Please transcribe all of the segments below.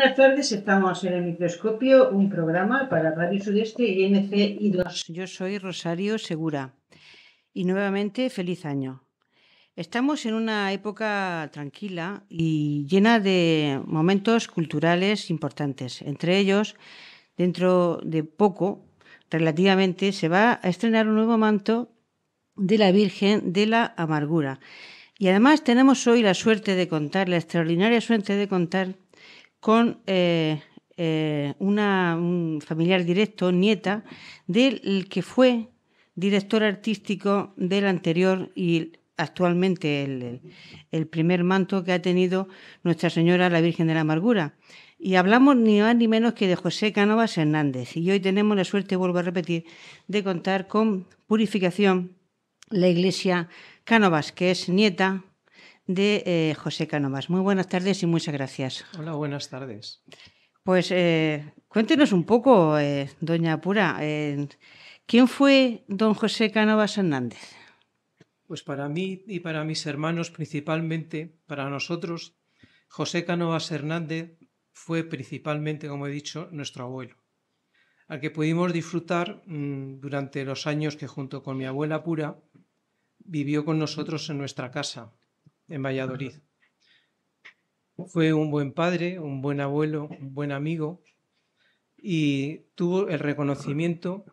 buenas tardes. Estamos en el Microscopio, un programa para Radio Sudeste y NCI2. Yo soy Rosario Segura y nuevamente feliz año. Estamos en una época tranquila y llena de momentos culturales importantes. Entre ellos, dentro de poco, relativamente, se va a estrenar un nuevo manto de la Virgen de la Amargura. Y además tenemos hoy la extraordinaria suerte de contar con un familiar directo, nieta, del que fue director artístico del anterior y actualmente el primer manto que ha tenido Nuestra Señora la Virgen de la Amargura. Y hablamos ni más ni menos que de José Cánovas Hernández. Y hoy tenemos la suerte, vuelvo a repetir, de contar con Purificación, la Iglesia Cánovas, que es nieta de José Cánovas. Muy buenas tardes y muchas gracias. Hola, buenas tardes. Pues cuéntenos un poco, doña Pura, ¿quién fue don José Cánovas Hernández? Pues para mí y para mis hermanos principalmente, para nosotros, José Cánovas Hernández fue principalmente, como he dicho, nuestro abuelo, al que pudimos disfrutar durante los años que junto con mi abuela Pura vivió con nosotros en nuestra casa, en Valladolid. Fue un buen padre, un buen abuelo, un buen amigo y tuvo el reconocimiento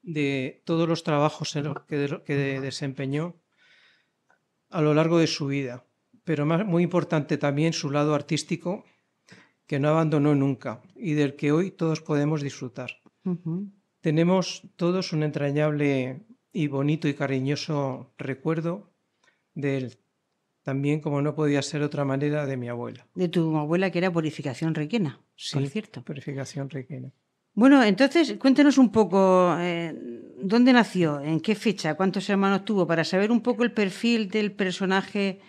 de todos los trabajos que desempeñó a lo largo de su vida, pero muy importante también su lado artístico, que no abandonó nunca y del que hoy todos podemos disfrutar. Tenemos todos un entrañable y bonito y cariñoso recuerdo de él, también, como no podía ser de otra manera, de mi abuela. De tu abuela, que era Purificación Requena, sí, por cierto. Purificación Requena. Bueno, entonces cuéntenos un poco dónde nació, en qué fecha, cuántos hermanos tuvo, para saber un poco el perfil del personaje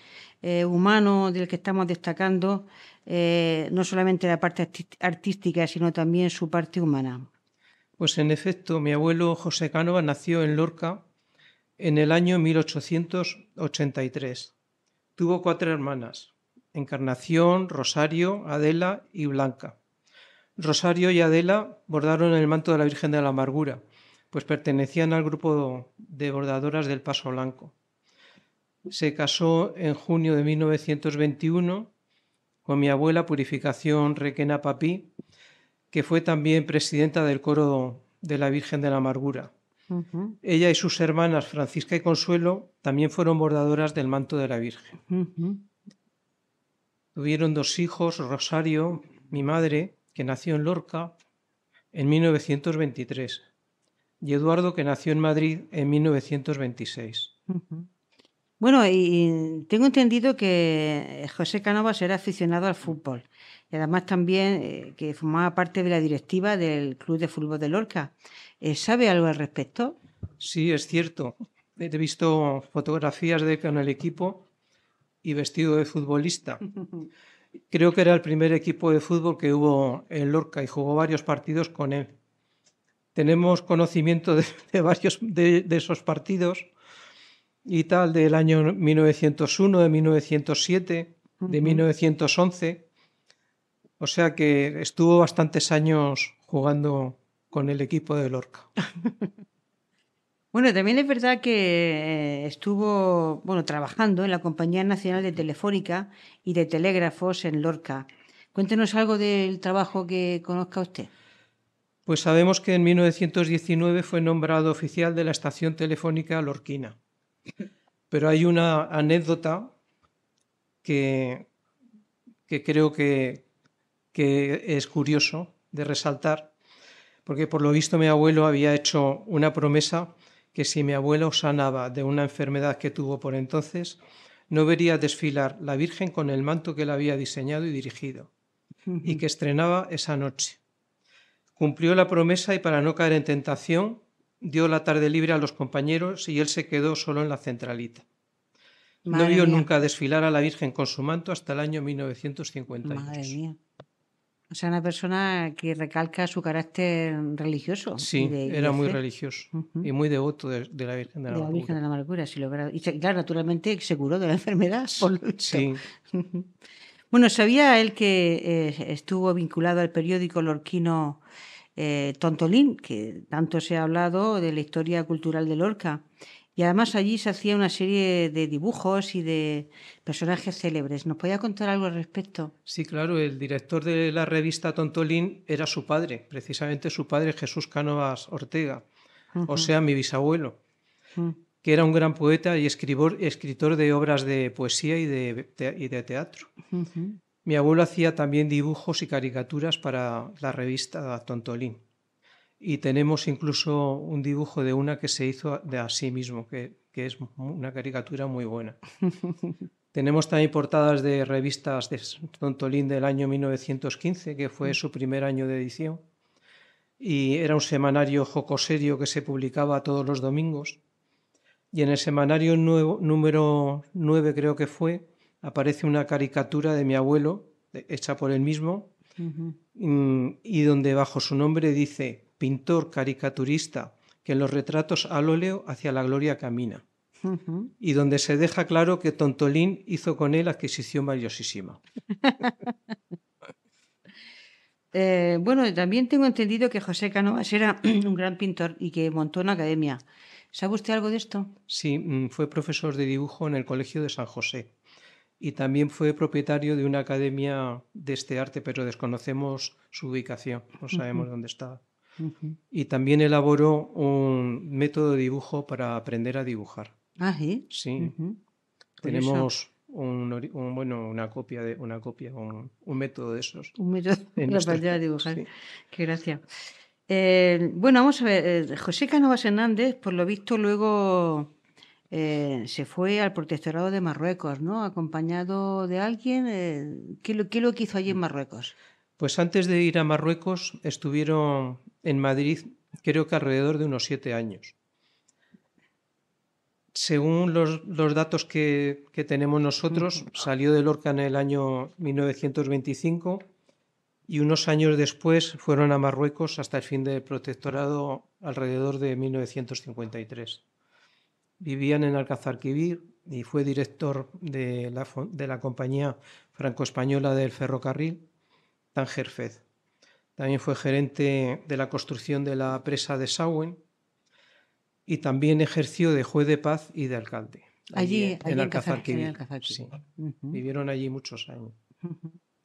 humano del que estamos destacando, no solamente la parte artística, sino también su parte humana. Pues en efecto, mi abuelo José Cánovas nació en Lorca en el año 1883. Tuvo 4 hermanas, Encarnación, Rosario, Adela y Blanca. Rosario y Adela bordaron el manto de la Virgen de la Amargura, pues pertenecían al grupo de bordadoras del Paso Blanco. Se casó en junio de 1921 con mi abuela Purificación Requena Papí, que fue también presidenta del coro de la Virgen de la Amargura. Ella y sus hermanas Francisca y Consuelo también fueron bordadoras del manto de la Virgen. Tuvieron 2 hijos, Rosario, mi madre, que nació en Lorca en 1923, y Eduardo, que nació en Madrid en 1926. Bueno, y tengo entendido que José Cánovas era aficionado al fútbol y además también que formaba parte de la directiva del Club de Fútbol de Lorca. ¿Sabe algo al respecto? Sí, es cierto. He visto fotografías de él con el equipo y vestido de futbolista. Creo que era el primer equipo de fútbol que hubo en Lorca y jugó varios partidos con él. Tenemos conocimiento de varios de esos partidos y tal, del año 1901, de 1907, de 1911. O sea que estuvo bastantes años jugando con el equipo de Lorca. Bueno, también es verdad que estuvo trabajando en la Compañía Nacional de Telefónica y de Telégrafos en Lorca. Cuéntenos algo del trabajo que conozca usted. Pues sabemos que en 1919 fue nombrado oficial de la estación telefónica lorquina. Pero hay una anécdota que creo que es curioso de resaltar, porque por lo visto mi abuelo había hecho una promesa que si mi abuelo sanaba de una enfermedad que tuvo por entonces, no vería desfilar la Virgen con el manto que él había diseñado y dirigido, y que estrenaba esa noche. Cumplió la promesa y, para no caer en tentación, dio la tarde libre a los compañeros y él se quedó solo en la centralita. No vio nunca desfilar a la Virgen con su manto hasta el año 1952. Madre mía. O sea, una persona que recalca su carácter religioso. Sí, era muy religioso y muy devoto de la Virgen de la Amargura. De la Virgen de la Amargura, sí, y claro, naturalmente se curó de la enfermedad, por lo visto. Sí. Bueno, ¿sabía él que estuvo vinculado al periódico lorquino Tontolín, que tanto se ha hablado de la historia cultural de Lorca? Y además allí se hacía una serie de dibujos y de personajes célebres. ¿Nos podía contar algo al respecto? Sí, claro, el director de la revista Tontolín era su padre, precisamente su padre Jesús Cánovas Ortega, o sea, mi bisabuelo, que era un gran poeta y escritor de obras de poesía y de teatro. Mi abuelo hacía también dibujos y caricaturas para la revista Tontolín. Y tenemos incluso un dibujo de una que se hizo de a sí mismo, que es una caricatura muy buena. Tenemos también portadas de revistas de Tontolín del año 1915, que fue su primer año de edición. Y era un semanario jocoserio que se publicaba todos los domingos. Y en el semanario número 9, creo que fue, aparece una caricatura de mi abuelo, hecha por él mismo, y donde bajo su nombre dice: pintor caricaturista que en los retratos al óleo hacia la gloria camina. Y donde se deja claro que Tontolín hizo con él adquisición valiosísima. Bueno, también tengo entendido que José Cánovas era un gran pintor y que montó una academia. ¿Sabe usted algo de esto? Sí, fue profesor de dibujo en el Colegio de San José y también fue propietario de una academia de este arte, pero desconocemos su ubicación, no sabemos dónde está. Y también elaboró un método de dibujo para aprender a dibujar. Ah, sí. Sí. Tenemos una copia, un método de esos. Un método para aprender a dibujar. Sí. Qué gracia. Bueno, vamos a ver. José Cánovas Hernández, por lo visto, luego se fue al protectorado de Marruecos, ¿no? Acompañado de alguien. ¿Qué es lo que hizo allí en Marruecos? Pues antes de ir a Marruecos estuvieron en Madrid, creo que alrededor de unos 7 años. Según los datos que tenemos nosotros, salió de Lorca en el año 1925 y unos años después fueron a Marruecos hasta el fin del protectorado alrededor de 1953. Vivían en Alcazarquivir y fue director de la compañía franco-española del ferrocarril Tánger-Fez. También fue gerente de la construcción de la presa de Sauen y también ejerció de juez de paz y de alcalde. Allí en Alcazarquivir. Sí. Vivieron allí muchos años.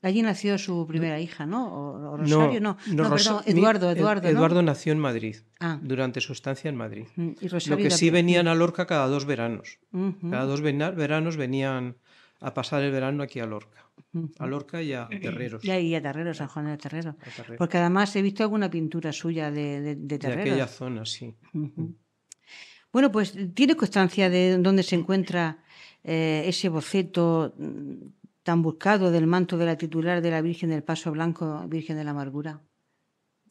Allí nació su primera hija, ¿no? ¿O Rosario? No, perdón, Eduardo. Eduardo nació en Madrid, durante su estancia en Madrid. Y Rosario Lo que sí venían a Lorca cada 2 veranos. Cada 2 veranos venían a pasar el verano aquí a Lorca. A Lorca y a Terreros. Y a Terreros, San Juan de Terreros. Porque además he visto alguna pintura suya de Terreros. De aquella zona, sí. Bueno, pues ¿tiene constancia de dónde se encuentra ese boceto tan buscado del manto de la titular de la Virgen del Paso Blanco, Virgen de la Amargura?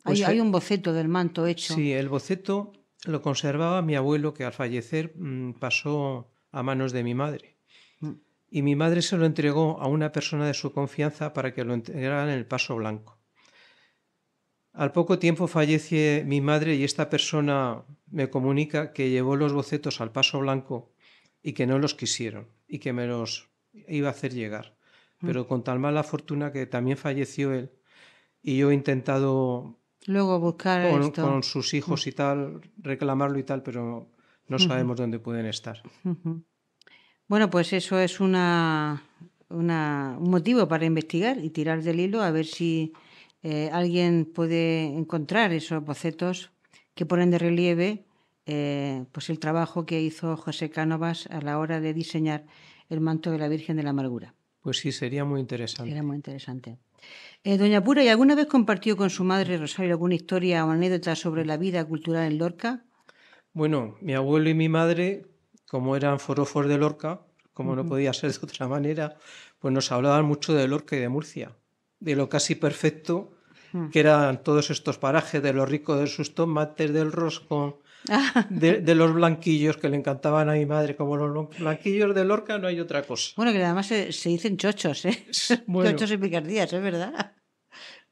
Pues hay un boceto del manto hecho. Sí, el boceto lo conservaba mi abuelo, que al fallecer pasó a manos de mi madre. Y mi madre se lo entregó a una persona de su confianza para que lo entregara en el Paso Blanco. Al poco tiempo fallece mi madre y esta persona me comunica que llevó los bocetos al Paso Blanco y que no los quisieron y que me los iba a hacer llegar. Pero con tan mala fortuna que también falleció él y yo he intentado luego buscar con sus hijos y tal, reclamarlo y tal, pero no sabemos dónde pueden estar. Bueno, pues eso es un motivo para investigar y tirar del hilo a ver si alguien puede encontrar esos bocetos que ponen de relieve pues el trabajo que hizo José Cánovas a la hora de diseñar el manto de la Virgen de la Amargura. Pues sí, sería muy interesante. Sería muy interesante. Doña Pura, ¿y alguna vez compartió con su madre Rosario alguna historia o anécdota sobre la vida cultural en Lorca? Bueno, mi abuelo y mi madre, como eran forofos de Lorca, como no podía ser de otra manera, pues nos hablaban mucho de Lorca y de Murcia, de lo casi perfecto que eran todos estos parajes, de lo rico de sus tomates, del roscón, de los blanquillos que le encantaban a mi madre. Como los blanquillos de Lorca no hay otra cosa. Bueno, que además se dicen chochos, ¿eh? Bueno. Chochos y picardías, es verdad.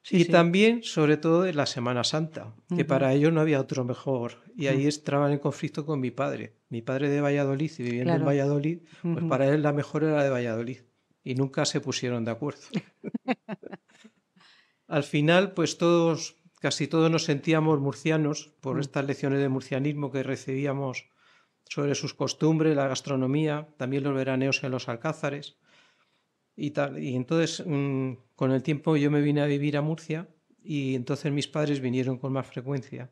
Sí, y sí. También, sobre todo, en la Semana Santa, que para ellos no había otro mejor. Y ahí entraban en conflicto con mi padre. Mi padre de Valladolid y viviendo en Valladolid, pues para él la mejor era de Valladolid. y nunca se pusieron de acuerdo. Al final, pues casi todos nos sentíamos murcianos por estas lecciones de murcianismo que recibíamos sobre sus costumbres, la gastronomía, también los veraneos en los alcázares y tal. Y entonces, con el tiempo yo me vine a vivir a Murcia y entonces mis padres vinieron con más frecuencia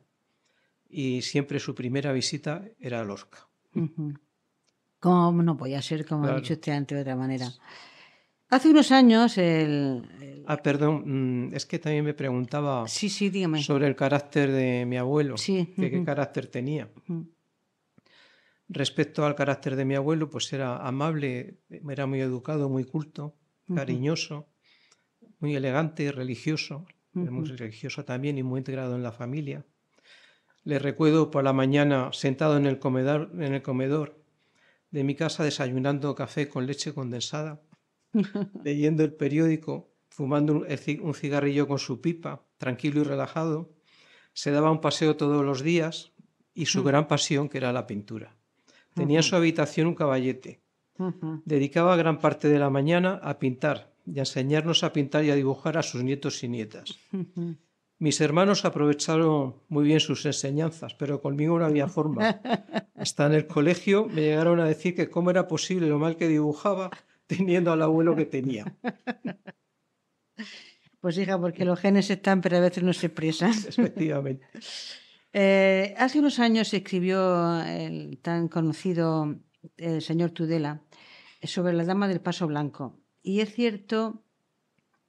y siempre su primera visita era a Lorca. ¿Cómo no podía ser, como ha Claro. dicho usted antes, de otra manera? Hace unos años Perdón, es que también me preguntaba Sí, dígame. sobre el carácter de mi abuelo, Sí. que qué carácter tenía. Respecto al carácter de mi abuelo, pues era amable, era muy educado, muy culto, cariñoso, muy elegante, religioso, muy religioso también y muy integrado en la familia. Le recuerdo por la mañana sentado en el comedor de mi casa desayunando café con leche condensada, leyendo el periódico, fumando un cigarrillo con su pipa, tranquilo y relajado. Se daba un paseo todos los días y su gran pasión, que era la pintura. Tenía en su habitación un caballete. Dedicaba gran parte de la mañana a pintar y a enseñarnos a pintar y a dibujar a sus nietos y nietas. Mis hermanos aprovecharon muy bien sus enseñanzas, pero conmigo no había forma. Hasta en el colegio me llegaron a decir que cómo era posible lo mal que dibujaba teniendo al abuelo que tenía. Pues hija, porque los genes están, pero a veces no se expresan. Efectivamente. Hace unos años escribió el tan conocido señor Tudela sobre la dama del paso blanco. Y es cierto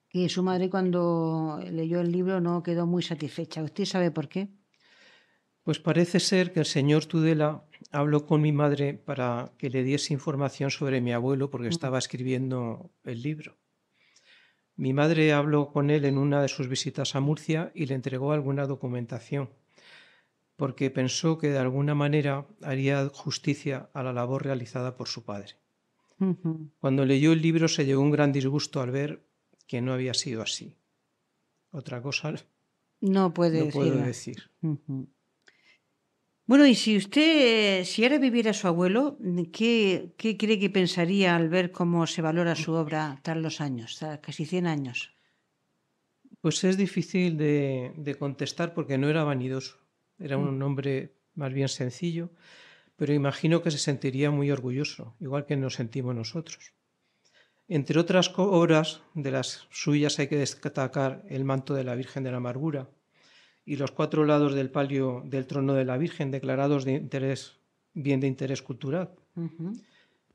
que su madre, cuando leyó el libro, no quedó muy satisfecha. ¿Usted sabe por qué? Pues parece ser que el señor Tudela habló con mi madre para que le diese información sobre mi abuelo porque estaba escribiendo el libro. Mi madre habló con él en una de sus visitas a Murcia y le entregó alguna documentación porque pensó que de alguna manera haría justicia a la labor realizada por su padre. Cuando leyó el libro se llevó un gran disgusto al ver que no había sido así. Otra cosa no puedo decir. Bueno, y si ahora viviera su abuelo, ¿qué cree que pensaría al ver cómo se valora su obra tras los años, tras casi 100 años? Pues es difícil de contestar porque no era vanidoso. Era un hombre más bien sencillo, pero imagino que se sentiría muy orgulloso, igual que nos sentimos nosotros. Entre otras obras de las suyas hay que destacar el manto de la Virgen de la Amargura y los 4 lados del palio del trono de la Virgen declarados bien de interés cultural.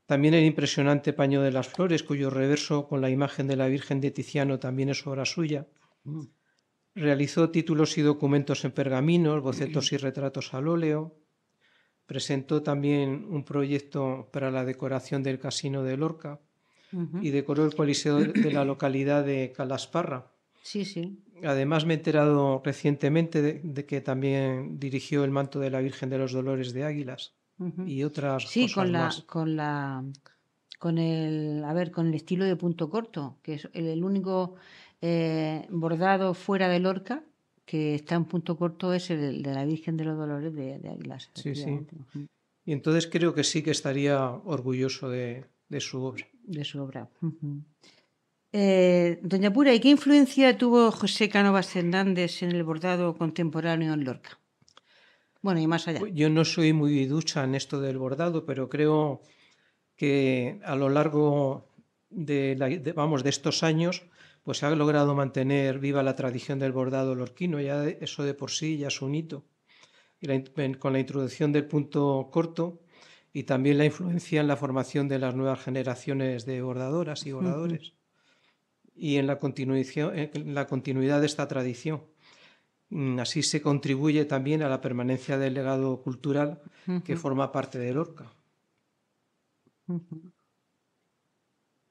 También el impresionante paño de las flores, cuyo reverso con la imagen de la Virgen de Tiziano también es obra suya. Realizó títulos y documentos en pergaminos, bocetos y retratos al óleo. Presentó también un proyecto para la decoración del Casino de Lorca y decoró el Coliseo de la localidad de Calasparra. Sí. Además, me he enterado recientemente de que también dirigió el manto de la Virgen de los Dolores de Águilas y otras cosas más. Con el estilo de punto corto, que es el único bordado fuera de Lorca que está en punto corto es el de la Virgen de los Dolores de Águilas. Sí. Y entonces creo que sí que estaría orgulloso de su obra. De su obra. Doña Pura, ¿y qué influencia tuvo José Cánovas Hernández en el bordado contemporáneo en Lorca? Bueno, y más allá. Yo no soy muy ducha en esto del bordado, pero creo que a lo largo de estos años pues se ha logrado mantener viva la tradición del bordado lorquino. Ya eso de por sí ya es un hito. Y con la introducción del punto corto y también la influencia en la formación de las nuevas generaciones de bordadoras y bordadores. Y en la continuidad de esta tradición. Así se contribuye también a la permanencia del legado cultural que forma parte de Lorca.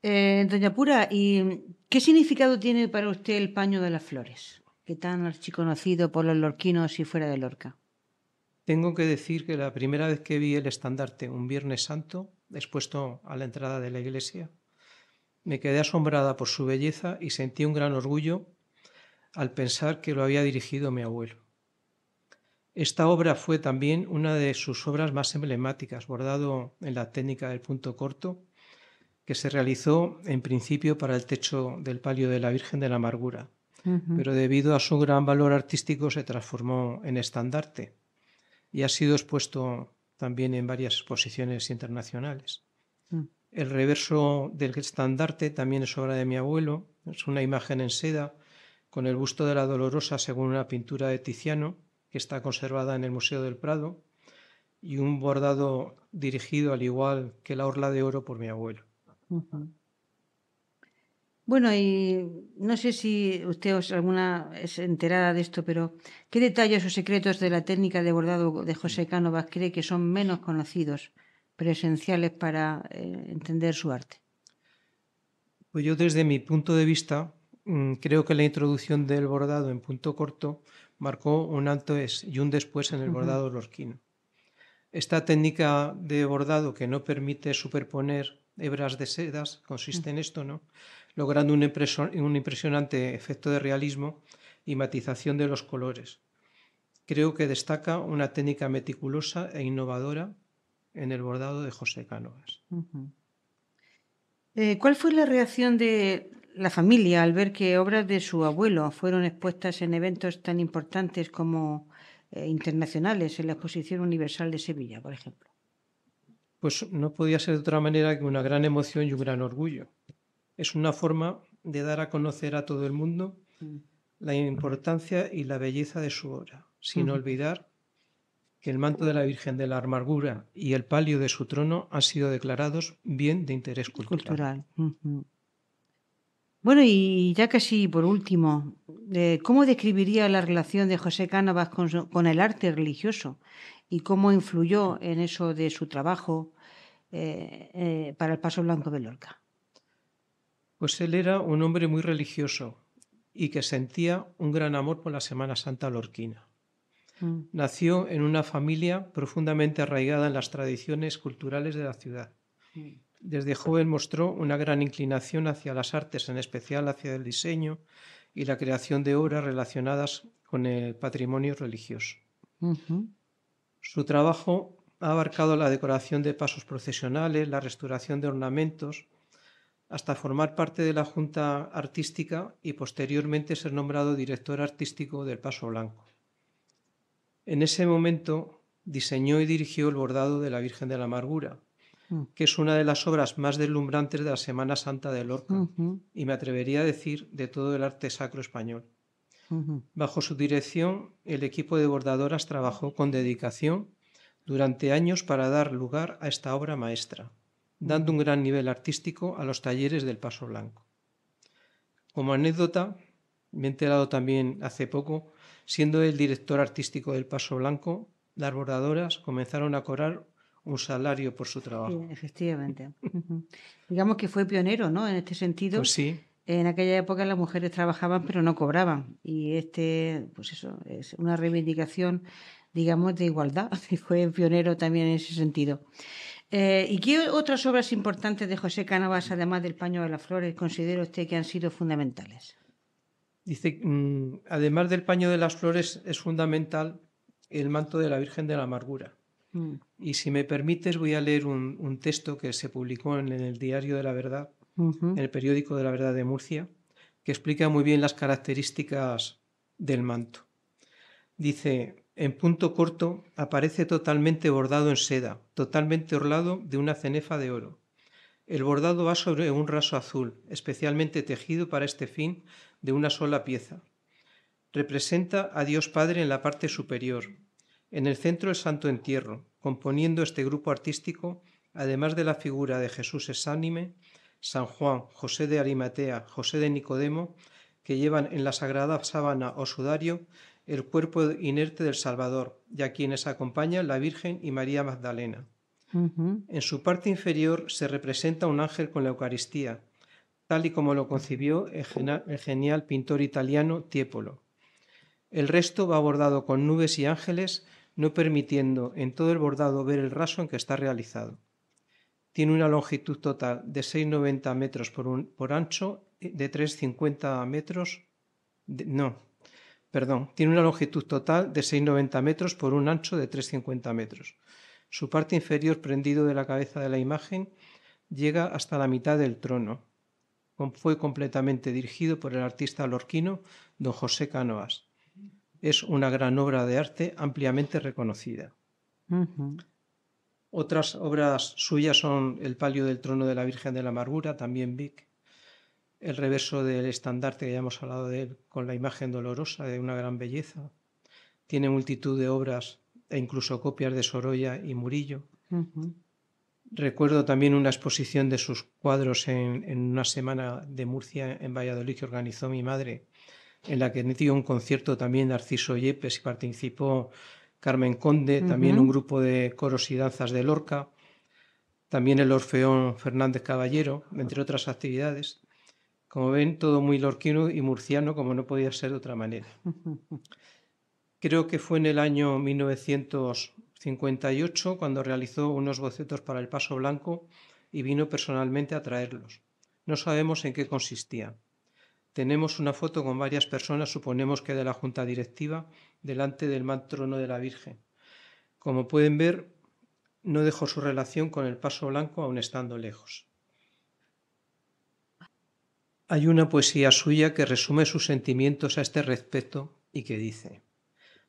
Doña Pura, ¿y qué significado tiene para usted el paño de las flores, que tan archiconocido por los lorquinos y fuera de Lorca? Tengo que decir que la primera vez que vi el estandarte un Viernes Santo, expuesto a la entrada de la iglesia, me quedé asombrada por su belleza y sentí un gran orgullo al pensar que lo había dirigido mi abuelo. Esta obra fue también una de sus obras más emblemáticas, bordado en la técnica del punto corto, que se realizó en principio para el techo del palio de la Virgen de la Amargura, pero debido a su gran valor artístico se transformó en estandarte y ha sido expuesto también en varias exposiciones internacionales. El reverso del estandarte también es obra de mi abuelo, es una imagen en seda con el busto de la Dolorosa según una pintura de Tiziano que está conservada en el Museo del Prado y un bordado dirigido al igual que la orla de oro por mi abuelo. Bueno, y no sé si usted alguna es enterada de esto, pero ¿qué detalles o secretos de la técnica de bordado de José Cánovas cree que son menos conocidos, pero esenciales para entender su arte? Pues yo desde mi punto de vista creo que la introducción del bordado en punto corto marcó un antes y un después en el bordado lorquino. Esta técnica de bordado que no permite superponer hebras de sedas consiste en esto, ¿no? Logrando un impresionante efecto de realismo y matización de los colores. Creo que destaca una técnica meticulosa e innovadora en el bordado de José Cánovas. ¿Cuál fue la reacción de la familia al ver que obras de su abuelo fueron expuestas en eventos tan importantes como internacionales, en la Exposición Universal de Sevilla, por ejemplo? Pues no podía ser de otra manera que una gran emoción y un gran orgullo. Es una forma de dar a conocer a todo el mundo la importancia y la belleza de su obra, sin olvidar que el manto de la Virgen de la Amargura y el palio de su trono han sido declarados bien de interés cultural. Bueno, y ya casi por último, ¿cómo describiría la relación de José Cánovas con el arte religioso y cómo influyó en eso de su trabajo para el Paso Blanco de Lorca? Pues él era un hombre muy religioso y que sentía un gran amor por la Semana Santa lorquina. Nació en una familia profundamente arraigada en las tradiciones culturales de la ciudad. Desde joven mostró una gran inclinación hacia las artes, en especial hacia el diseño y la creación de obras relacionadas con el patrimonio religioso. Su trabajo ha abarcado la decoración de pasos procesionales, la restauración de ornamentos, hasta formar parte de la Junta Artística y posteriormente ser nombrado director artístico del Paso Blanco. En ese momento diseñó y dirigió el bordado de la Virgen de la Amargura, que es una de las obras más deslumbrantes de la Semana Santa de Lorca y me atrevería a decir de todo el arte sacro español. Bajo su dirección, el equipo de bordadoras trabajó con dedicación durante años para dar lugar a esta obra maestra, dando un gran nivel artístico a los talleres del Paso Blanco. Como anécdota, me he enterado también hace poco, siendo el director artístico del Paso Blanco, las bordadoras comenzaron a cobrar un salario por su trabajo. Sí, efectivamente. Digamos que fue pionero, ¿no? En este sentido. Pues sí. En aquella época las mujeres trabajaban pero no cobraban. Y pues eso, es una reivindicación, digamos, de igualdad. Y fue pionero también en ese sentido. ¿Y qué otras obras importantes de José Cánovas, además del Paño de las Flores, considera usted que han sido fundamentales? Dice, además del Paño de las Flores, es fundamental el manto de la Virgen de la Amargura. Y si me permites, voy a leer un texto que se publicó en el Diario de la Verdad, en el periódico de la Verdad de Murcia, que explica muy bien las características del manto. Dice, en punto corto aparece totalmente bordado en seda, totalmente orlado de una cenefa de oro. El bordado va sobre un raso azul, especialmente tejido para este fin de una sola pieza. Representa a Dios Padre en la parte superior. En el centro el Santo Entierro, componiendo este grupo artístico, además de la figura de Jesús exánime, San Juan, José de Arimatea, José de Nicodemo, que llevan en la sagrada sábana o sudario el cuerpo inerte del Salvador, y a quienes acompañan la Virgen y María Magdalena. En su parte inferior se representa un ángel con la Eucaristía, tal y como lo concibió el genial pintor italiano Tiepolo. El resto va bordado con nubes y ángeles, no permitiendo en todo el bordado ver el raso en que está realizado. Tiene una longitud total de 6,90 metros por ancho, de 3,50 metros. Tiene una longitud total de 6,90 metros por un ancho de 3,50 metros. Su parte inferior, prendido de la cabeza de la imagen, llega hasta la mitad del trono. Fue completamente dirigido por el artista lorquino don José Cánovas. Es una gran obra de arte ampliamente reconocida. Otras obras suyas son el palio del trono de la Virgen de la Amargura, también Vic, el reverso del estandarte, que ya hemos hablado de él, con la imagen dolorosa de una gran belleza. Tiene multitud de obras e incluso copias de Sorolla y Murillo. Recuerdo también una exposición de sus cuadros en una semana de Murcia, en Valladolid, que organizó mi madre, en la que dio un concierto también Narciso Yepes y participó Carmen Conde, también un grupo de coros y danzas de Lorca, también el Orfeón Fernández Caballero, entre otras actividades. Como ven, todo muy lorquino y murciano, como no podía ser de otra manera. Creo que fue en el año 1958 cuando realizó unos bocetos para el Paso Blanco y vino personalmente a traerlos. No sabemos en qué consistían. Tenemos una foto con varias personas, suponemos que de la Junta Directiva, delante del mal trono de la Virgen. Como pueden ver, no dejó su relación con el Paso Blanco aun estando lejos. Hay una poesía suya que resume sus sentimientos a este respecto y que dice: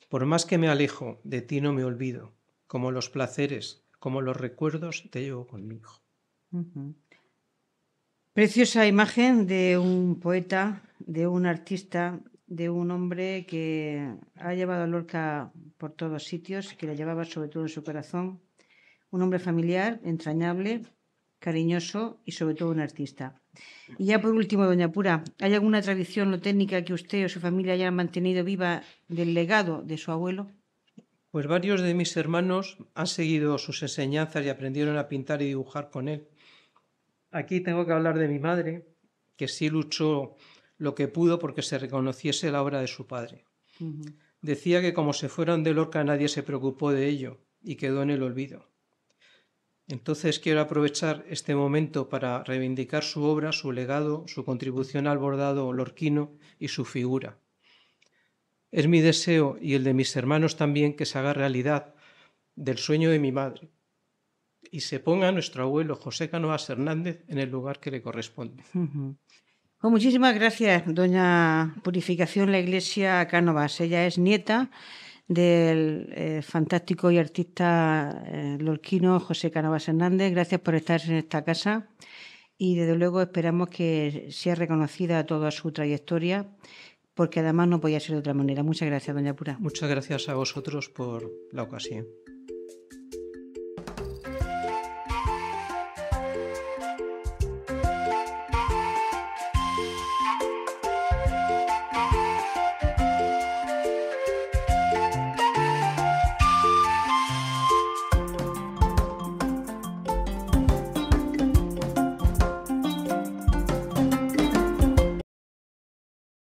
por más que me alejo, de ti no me olvido, como los placeres, como los recuerdos, te llevo conmigo. Preciosa imagen de un poeta, de un artista, de un hombre que ha llevado a Lorca por todos sitios, que le llevaba sobre todo en su corazón. Un hombre familiar, entrañable, cariñoso y sobre todo un artista. Y ya por último, doña Pura, ¿hay alguna tradición o técnica que usted o su familia hayan mantenido viva del legado de su abuelo? Pues varios de mis hermanos han seguido sus enseñanzas y aprendieron a pintar y dibujar con él. Aquí tengo que hablar de mi madre, que sí luchó lo que pudo porque se reconociese la obra de su padre. Decía que como se fueron de Lorca nadie se preocupó de ello y quedó en el olvido. Entonces quiero aprovechar este momento para reivindicar su obra, su legado, su contribución al bordado lorquino y su figura. Es mi deseo y el de mis hermanos también que se haga realidad del sueño de mi madre y se ponga a nuestro abuelo José Cánovas Hernández en el lugar que le corresponde. Pues muchísimas gracias, doña Purificación La Iglesia Cánovas. Ella es nieta del fantástico y artista lorquino José Cánovas Hernández. Gracias por estar en esta casa y desde luego esperamos que sea reconocida toda su trayectoria, porque además no podía ser de otra manera. Muchas gracias, doña Pura. Muchas gracias a vosotros por la ocasión.